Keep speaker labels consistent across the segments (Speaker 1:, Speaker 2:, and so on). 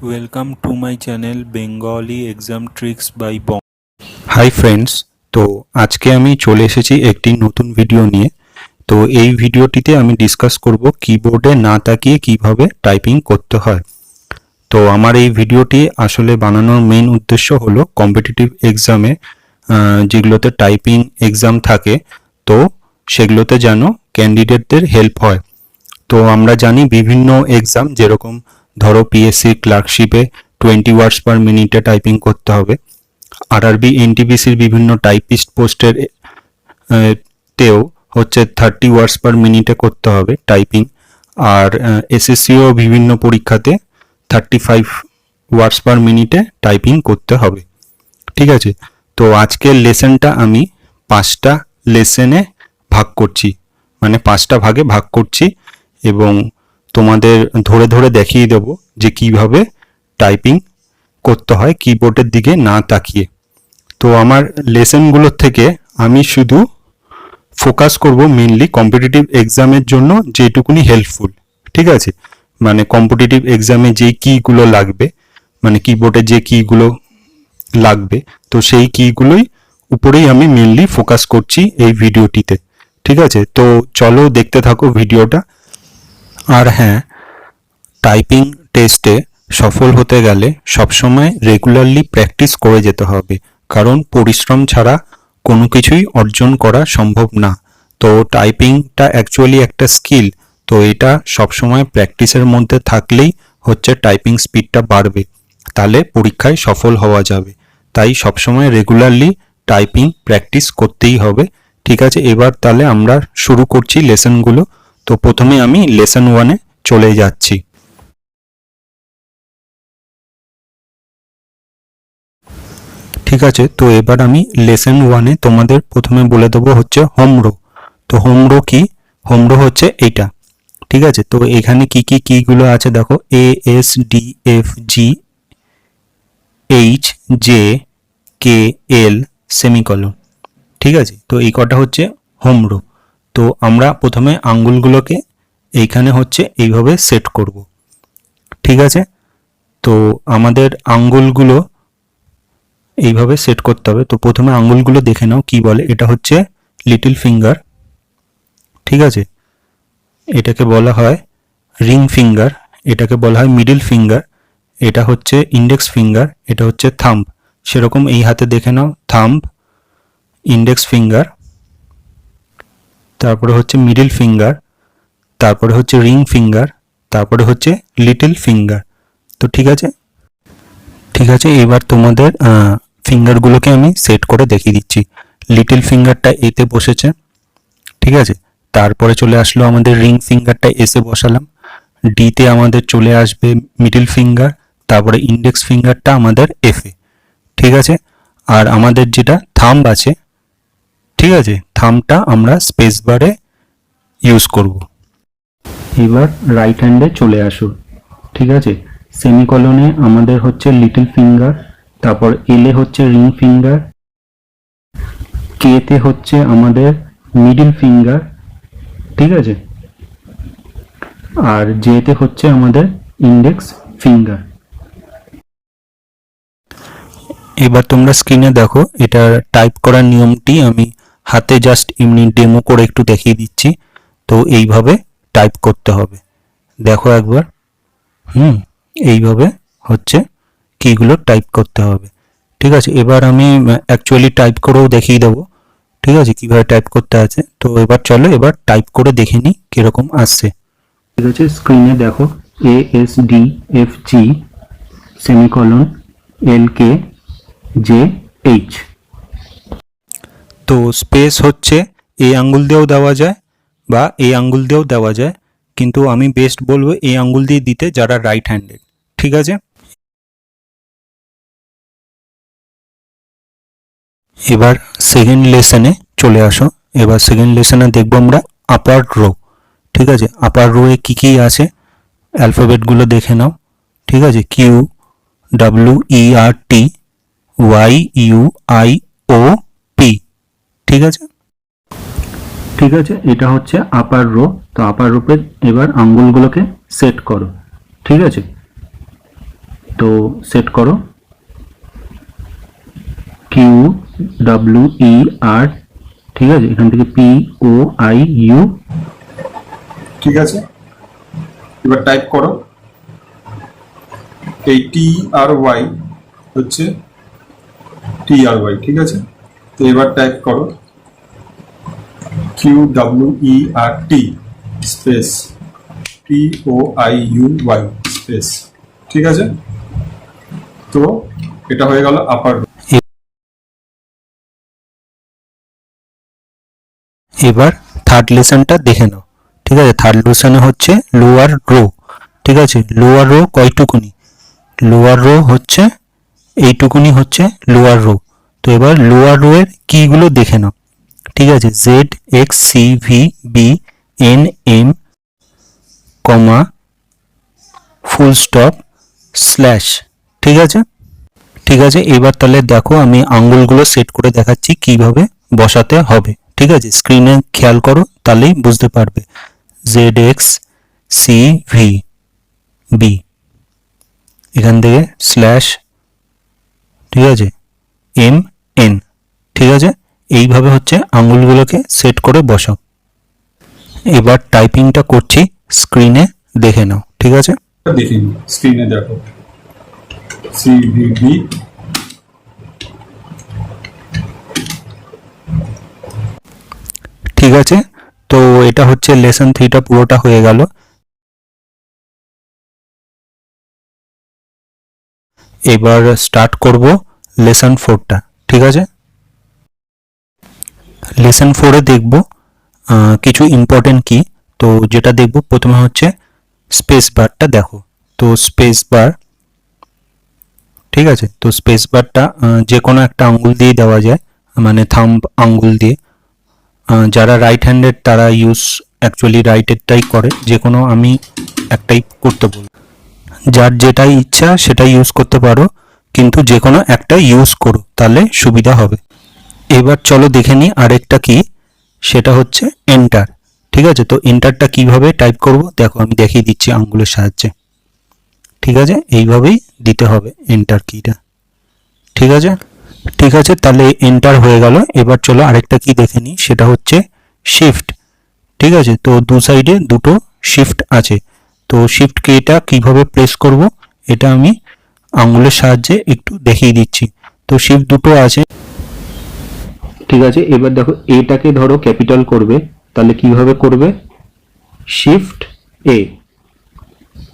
Speaker 1: Welcome to my channel Bengali exam tricks by Bong.
Speaker 2: Hi friends, তো আজকে আমি চলে এসেছি একটি নতুন ভিডিও নিয়ে। তো এই ভিডিওটিতে আমি ডিসকাস করব কিবোর্ডে না তাকিয়ে কিভাবে টাইপিং করতে হয়। তো আমার এই ভিডিওটি আসলে বানানোর মেইন উদ্দেশ্য হলো কম্পিটিটিভ এক্সামে যেগুলোতে টাইপিং এক্সাম থাকে, তো সেগুলোতে যেন ক্যান্ডিডেটদের হেল্প হয়। তো আমরা জানি বিভিন্ন এক্সাম, যেরকম ধরো পিএসসি ক্লার্কশিপে 20 ওয়ার্ডস পার মিনিটে টাইপিং করতে হবে। আরআরবি এনটিপিসির বিভিন্ন টাইপিস্ট পোস্টের তেও হচ্ছে 30 ওয়ার্ডস পার মিনিটে করতে হবে টাইপিং। আর এসএসসিও বিভিন্ন পরীক্ষাতে 35 ওয়ার্ডস পার মিনিটে টাইপিং করতে হবে। ঠিক আছে, তো আজকের লেসনটা আমি 5টা লেসনে ভাগ করছি, মানে 5টা ভাগে ভাগ করছি, এবং তোমাদের ধরে ধরে দেখিয়ে দেব যে কিভাবে টাইপিং করতে হয় কিবোর্ডের দিকে না তাকিয়ে। তো আমার লেসনগুলোর থেকে আমি শুধু ফোকাস করব মেইনলি কম্পিটিটিভ এক্সামের জন্য যেটুকুনি হেল্পফুল। ঠিক আছে, মানে কম্পিটিটিভ এক্সামে যে কিগুলো লাগবে, মানে কিবোর্ডে যে কিগুলো লাগবে, তো সেই কিগুলোই উপরেই আমি মেইনলি ফোকাস করছি এই ভিডিওটিতে। ঠিক আছে, তো চলো দেখতে থাকো ভিডিওটা। আর হ্যাঁ, টাইপিং টেস্টে সফল হতে গেলে সবসময় রেগুলারলি প্র্যাকটিস করে যেতে হবে, কারণ পরিশ্রম ছাড়া কোনো কিছুই অর্জন করা সম্ভব না। তো টাইপিংটা অ্যাকচুয়ালি একটা স্কিল, তো এটা সবসময় প্র্যাকটিসের মধ্যে থাকলেই হচ্ছে টাইপিং স্পিডটা বাড়বে, তাহলে পরীক্ষায় সফল হওয়া যাবে। তাই সবসময় রেগুলারলি টাইপিং প্র্যাকটিস করতেই হবে। ঠিক আছে, এবার তাহলে আমরা শুরু করছি লেসনগুলো। তো প্রথমে আমি লেসন 1-এ চলে যাচ্ছি। ঠিক আছে, তো এবার আমি লেসন 1-এ তোমাদের প্রথমে বলে দেবো হচ্ছে হোম রো। তো হোম রো কি? হোম রো হচ্ছে এইটা। ঠিক আছে, তো এখানে কি কি কিগুলো আছে দেখো, A S D F G H J K L semicolon. ঠিক আছে, তো এই কটা হচ্ছে হোম রো। তো আমরা প্রথমে আঙ্গুলগুলোকে এইখানে হচ্ছে এইভাবে সেট করব। ঠিক আছে, তো আমাদের আঙ্গুলগুলো এইভাবে সেট করতে হবে। তো প্রথমে আঙ্গুলগুলো দেখে নাও কি বলে। এটা হচ্ছে লিটল ফিঙ্গার। ঠিক আছে, এটাকে বলা হয় রিং ফিঙ্গার, এটাকে বলা হয় মিডল ফিঙ্গার, এটা হচ্ছে ইন্ডেক্স ফিঙ্গার, এটা হচ্ছে থাম্ব। সেরকম এই হাতে দেখে নাও, থাম্ব, ইন্ডেক্স ফিঙ্গার, তারপরে হচ্ছে মিডল ফিঙ্গার, তারপরে হচ্ছে রিং ফিঙ্গার, তারপরে হচ্ছে লিটল ফিঙ্গার। তো ঠিক আছে, ঠিক আছে, এবার তোমাদের ফিঙ্গারগুলোকে আমি সেট করে দেখিয়ে দিচ্ছি। লিটল ফিঙ্গারটা এতে বসেছে। ঠিক আছে, তারপরে চলে আসলো আমাদের রিং ফিঙ্গারটা এসে বসালাম। ডিতে আমাদের চলে আসবে মিডল ফিঙ্গার, তারপরে ইন্ডেক্স ফিঙ্গারটা আমাদের এফে। ঠিক আছে, আর আমাদের যেটা থাম্ব আছে, ঠিক আছে, থাম্বটা আমরা স্পেস বারে ইউজ করব। এবার রাইট হ্যান্ডে চলে আসো। ঠিক আছে, সেমিকলনে আমাদের হচ্ছে লিটল ফিঙ্গার, তারপর এলে হচ্ছে রিং ফিঙ্গার, কেতে হচ্ছে আমাদের মিডল ফিঙ্গার। ঠিক আছে, আর জেতে হচ্ছে আমাদের ইন্ডেক্স ফিঙ্গার। এবার তোমরা স্ক্রিনে দেখো, এটা টাইপ করার নিয়মটি আমি হাতে জাস্ট এমনি ডেমো করে একটু দেখিয়ে দিচ্ছি। তো এইভাবে টাইপ করতে হবে, দেখো একবার। এইভাবে হচ্ছে কিগুলো টাইপ করতে হবে। ঠিক আছে, এবার আমি অ্যাকচুয়ালি টাইপ করেও দেখিয়ে দেবো। ঠিক আছে, কিভাবে টাইপ করতে আছে। তো এবার চলো এবার টাইপ করে দেখে নিই কিরকম আসছে। ঠিক আছে, স্ক্রিনে দেখো, A S D F G semicolon L K J H. তো স্পেস হচ্ছে এই আঙ্গুল দিয়েও দেওয়া যায় বা এই আঙ্গুল দিয়েও দেওয়া যায়, কিন্তু আমি বেস্ট বলবো এই আঙ্গুল দিয়ে দিতে যারা রাইট হ্যান্ডেড। ঠিক আছে, এবার সেকেন্ড লেসনে চলে আসো। এবার সেকেন্ড লেসনে দেখবো আমরা আপার রো। ঠিক আছে, আপার রোয়ে কী কী আছে অ্যালফাবেটগুলো দেখে নাও। ঠিক আছে, Q W E R T Y U I O P. ঠিক আছে, ঠিক আছে, এটা হচ্ছে আপার রো। তো আপার রোপে এবার আঙ্গুলগুলোকে সেট করো। ঠিক আছে, তো সেট করো QWER, ঠিক আছে, এখান থেকে POIU,
Speaker 3: ঠিক আছে। এবার টাইপ করো, এই TRY হচ্ছে TRY, ঠিক আছে। তো এবার টাইপ করো QWERT স্পেস POIUY স্পেস, ঠিক আছে। তো এটা হয়ে গেল আপার।
Speaker 2: এবার থার্ড লেসনটা দেখে নাও, ঠিক আছে। থার্ড লেসনে হচ্ছে লোয়ার রো, ঠিক আছে। লোয়ার রো কয়টুকুনি? লোয়ার রো হচ্ছে এইটুকুনি হচ্ছে লোয়ার রো। তো এবার লোয়ার রো এর কিগুলো দেখে নাও, ঠিক আছে। ZXCVBNM কমা ফুল স্টপ স্ল্যাশ, ঠিক আছে, ঠিক আছে। এবার তাহলে দেখো আমি আঙ্গুলগুলো সেট করে দেখাচ্ছি কিভাবে বসাতে হবে, ঠিক আছে। স্ক্রিনে খেয়াল করো, তাহলেই বুঝতে পারবে। ZXCVB, এখান থেকে স্ল্যাশ, ঠিক আছে, MN, ঠিক আছে। এইভাবে হচ্ছে আঙ্গুলগুলোকে সেট করে বসাও। এবার টাইপিংটা করছি, স্ক্রিনে দেখে নাও, ঠিক আছে।
Speaker 3: দেখিনি, স্ক্রিনে দেখো CVB,
Speaker 2: ঠিক আছে। তো এটা হচ্ছে লেসন 3টা পুরোটা হয়ে গেল। এবার স্টার্ট করব লেসন 4টা, ঠিক আছে। লেসন 4-এ দেখব কিছু ইম্পর্টেন্ট কি। তো যেটা দেখব প্রথমে হচ্ছে স্পেস বারটা দেখো। তো স্পেস বার, ঠিক আছে। তো স্পেস বারটা যে কোনো একটা আঙ্গুল দিয়ে দেওয়া যায়, মানে থাম্ব আঙ্গুল দিয়ে। যারা রাইট হ্যান্ডেড তারা অ্যাকচুয়ালি রাইটেরটাই করে, যে কোনো আমি একটাই করতে বলবো। যার যেটাই ইচ্ছা সেটাই ইউজ করতে পারো, কিন্তু যে কোনো একটা ইউজ করো, তাহলে সুবিধা হবে। এবার চলো দেখে নিই আরেকটা কি, সেটা হচ্ছে এন্টার, ঠিক আছে। তো এন্টারটা কিভাবে টাইপ করব দেখো, আমি দেখিয়ে দিচ্ছি আঙ্গুলের সাহায্যে, ঠিক আছে। এইভাবেই দিতে হবে এন্টার কিটা, ঠিক আছে, ঠিক আছে। তাহলে এন্টার হয়ে গেল। এবার চলো আরেকটা কি দেখে নিই, সেটা হচ্ছে শিফট, ঠিক আছে। তো দু সাইডে দুটো শিফট আছে। তো শিফট কিটা কিভাবে প্রেস করব এটা আমি আঙ্গুলের সাহায্যে একটু দেখিয়ে দিচ্ছি। তো শিফট দুটো আছে, ঠিক আছে। এবার দেখো এটাকে ধরো ক্যাপিটাল করবে, তাহলে কিভাবে করবে? শিফট A,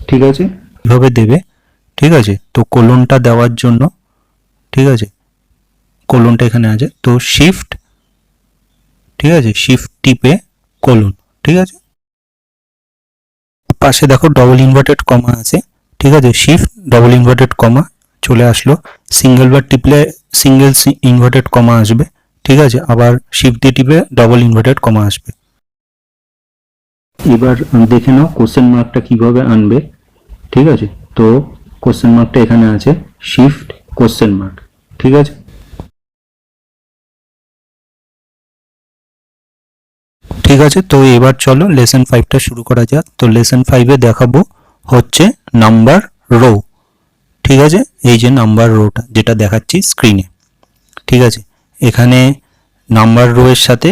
Speaker 2: ঠিক আছে, কিভাবে দেবে, ঠিক আছে। তো কোলনটা দেওয়ার জন্য, ঠিক আছে, কোলনটা এখানে আছে, তো শিফট, ঠিক আছে, শিফট টিপে কোলন, ঠিক আছে। পাশে দেখো ডবল ইনভার্টেড কমা আছে, ঠিক আছে। শিফট ডবল ইনভার্টেড কমা চলে আসলো। সিঙ্গেল বার টিপলে সিঙ্গেল ইনভার্টেড কমা আসবে, ঠিক আছে। আবার শিফট দিয়ে টিপে ডবল ইনভার্টেড কমা আসবে। এবার দেখে নাও কোশ্চেন মার্কটা কিভাবে আনবে, ঠিক আছে। তো কোশ্চেন মার্কটা এখানে আছে, শিফট কোশ্চেন মার্ক, ঠিক আছে, ঠিক আছে। তো এবার চলো লেসন 5টা শুরু করা যাক। তো লেসন 5-এ দেখাবো হচ্ছে নাম্বার রো, ঠিক আছে। এই যে নাম্বার রোটা যেটা দেখাচ্ছি স্ক্রিনে, ঠিক আছে। এখানে নাম্বার রো এর সাথে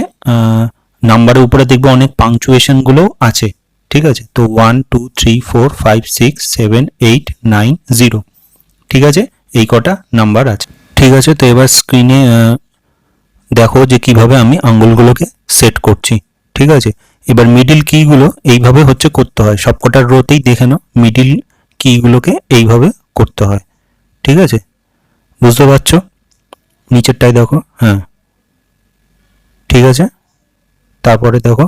Speaker 2: নাম্বারের উপরে দেখবো অনেক পাংচুয়েশনগুলো আছে, ঠিক আছে। তো 1 2 3 4 5 6 7 8 9 0, ঠিক আছে। এই কটা নাম্বার আছে, ঠিক আছে। তো এবার স্ক্রিনে দেখো যে কিভাবে আমি আঙ্গুলগুলোকে সেট করছি, ঠিক আছে। এবার মিডিল কিগুলো এইভাবে হচ্ছে করতে হয়, সবকটার রোতেই দেখে নাও মিডিল কিগুলোকে এইভাবে করতে হয়, ঠিক আছে। বুঝতে পারছো? নিচেরটাই দেখো, হ্যাঁ, ঠিক আছে। তারপরে দেখো,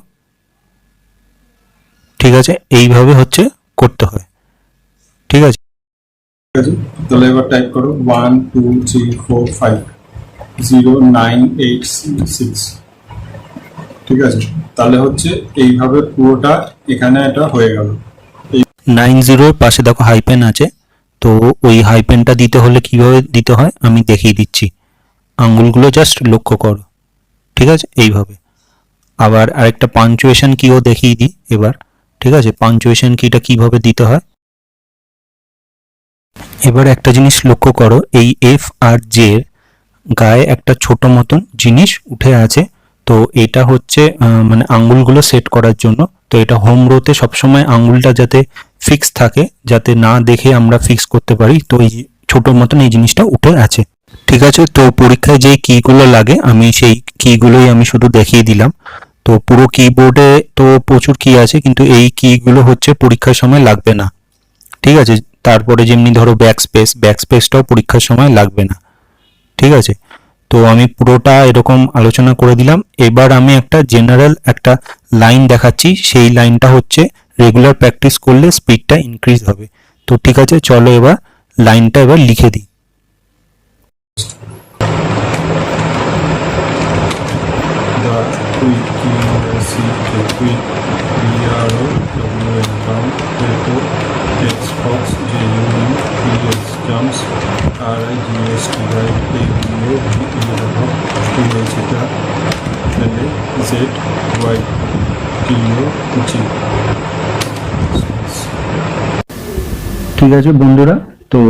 Speaker 2: ঠিক আছে, এইভাবে হচ্ছে করতে হয়, ঠিক আছে।
Speaker 3: ঠিক আছে। তাহলে এবার টাইপ করো 1 2 3 4 5 0 9 8 6, ঠিক আছে। তাহলে হচ্ছে এইভাবে পুরোটা এখানে এটা হয়ে গেল।
Speaker 2: 90 পাশে দেখো হাইপেন আছে, তো ওই হাইপেনটা দিতে হলে কিভাবে দিতে হয় আমি দেখিয়ে দিচ্ছি। আঙ্গুলগুলো জাস্ট লক্ষ্য করো, ঠিক আছে, এইভাবে। আবার আরেকটা পাঞ্চুয়েশন কিও দেখিয়ে দিই এবার, ঠিক আছে। পাঞ্চুয়েশন কিটা কিভাবে দিতে হয়, এবার একটা জিনিস লক্ষ্য করো, এই এফ আর জে এর গায়ে একটা ছোট মতন জিনিস উঠে আছে। তো এটা হচ্ছে মানে আঙ্গুলগুলো সেট করার জন্য। তো এটা হোম রোতে সবসময় আঙ্গুলটা যাতে ফিক্স থাকে, যাতে না দেখে আমরা ফিক্স করতে পারি। তো এই ছোট মতন এই জিনিসটা উঠে আছে। ঠিক আছে, তো পরীক্ষায় যে কিগুলো লাগে আমি সেই কিগুলোই আমি শুধু দেখিয়ে দিলাম। তো পুরো কিবোর্ডে তো প্রচুর কি আছে, কিন্তু এই কিগুলো হচ্ছে পরীক্ষার সময় লাগবে না। ঠিক আছে, তারপরে যেমনি ধরো ব্যাকস্পেসটাও পরীক্ষার সময় লাগবে না। ঠিক আছে, তো আমি পুরোটা এরকম আলোচনা করে দিলাম। এবার আমি একটা জেনারেল একটা লাইন দেখাচ্ছি, সেই লাইনটা হচ্ছে রেগুলার প্র্যাকটিস করলে স্পিডটা ইনক্রিজ হবে। তো ঠিক আছে, চলো এবার লাইনটা এবার লিখে দিই।
Speaker 3: The quick quick BRO WN count Echo X Fox JUN PS jumps RIGST right ABO VEO theta and Z Y TO G.
Speaker 2: ঠিক আছে বন্ধুরা, তো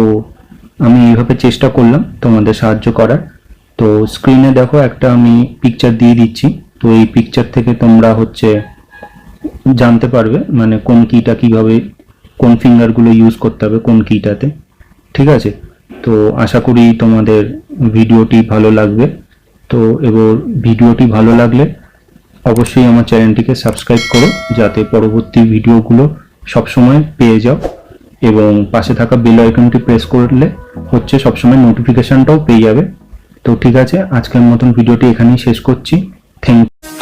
Speaker 2: আমি এইভাবে চেষ্টা করলাম তোমাদের সাহায্য করার। তো স্ক্রিনে দেখো একটা আমি পিকচার দিয়ে দিচ্ছি। তো এই পিকচার থেকে তোমরা হচ্ছে জানতে পারবে মানে কোন কিটা কিভাবে, কোন ফিঙ্গারগুলো ইউজ করতে হবে কোন কিটাতে। ঠিক আছে, তো আশা করি তোমাদের ভিডিওটি ভালো লাগবে। তো এবার ভিডিওটি ভালো লাগলে অবশ্যই আমার চ্যানেলটিকে সাবস্ক্রাইব করো, যাতে পরবর্তী ভিডিওগুলো সবসময় পেয়ে যাও, এবং পাশে থাকা বেল আইকনটি প্রেস করলে হচ্ছে সবসময় নোটিফিকেশনটাও পেয়ে যাবে। তো ঠিক আছে, আজকের মতন ভিডিওটি এখানেই শেষ করছি। Thank you.